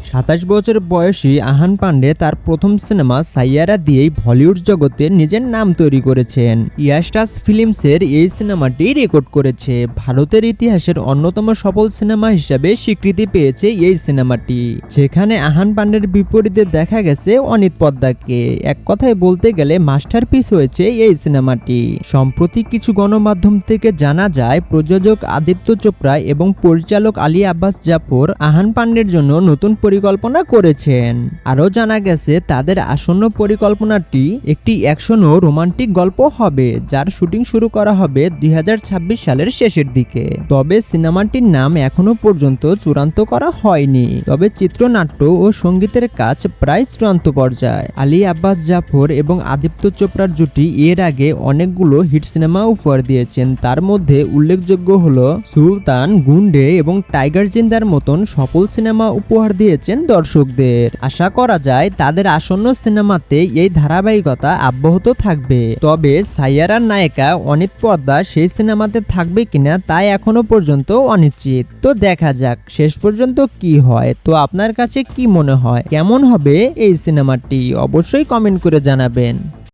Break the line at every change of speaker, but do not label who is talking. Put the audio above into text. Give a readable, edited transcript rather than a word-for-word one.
27 বছর বয়সী আহান পান্ডে তার প্রথম সিনেমা সাইয়ারা দিয়েই বলিউড জগতে নিজের নাম তৈরি করেছেন। ইয়াশরাজ ফিল্মসের এই সিনেমাটি রেকর্ড করেছে। ভারতের ইতিহাসের অন্যতম সফল সিনেমা হিসাবে স্বীকৃতি পেয়েছে এই সিনেমাটি, যেখানে আহান পান্ডের বিপরীতে দেখা গেছে অনিত পদ্মাকে। এক কথায় বলতে গেলে মাস্টারপিস হয়েছে এই সিনেমাটি। সম্প্রতি কিছু গণমাধ্যম থেকে জানা যায় প্রযোজক আদিত্য চোপড়া এবং পরিচালক আলী আব্বাস জাফর আহান পান্ডের জন্য নতুন পরিকল্পনা করেছেন। আরও জানা গেছে তাদের আসন্ন পরিকল্পনাটি একটি অ্যাকশন ও রোমান্টিক গল্প হবে, যার শুটিং শুরু করা হবে 2026 সালের শেষের দিকে। তবে সিনেমাটির নাম এখনো পর্যন্ত চূড়ান্ত করা হয়নি। তবে চিত্রনাট্য ও সঙ্গীতের কাজ প্রায় চূড়ান্ত পর্যায়ে। আলী আব্বাস জাফর এবং আদিত্য চোপড়ার জুটি এর আগে অনেকগুলো হিট সিনেমা উপহার দিয়েছেন। তার মধ্যে উল্লেখযোগ্য হলো সুলতান, গুন্ডে এবং টাইগার জিন্দার মতন সফল সিনেমা উপহার দিয়েছেন দর্শকদের। আশা করা যায় তাদের আসন্ন সিনেমাতে এই ধারাবাহিকতা অব্যাহত থাকবে। তবে সাইয়ারার নায়িকা অনিত পদ্মা সেই সিনেমাতে থাকবে কিনা তা এখনো পর্যন্ত অনিশ্চিত। তো দেখা যাক শেষ পর্যন্ত কি হয়। তো আপনার কাছে কি মনে হয়, কেমন হবে এই সিনেমাটি? অবশ্যই কমেন্ট করে জানাবেন।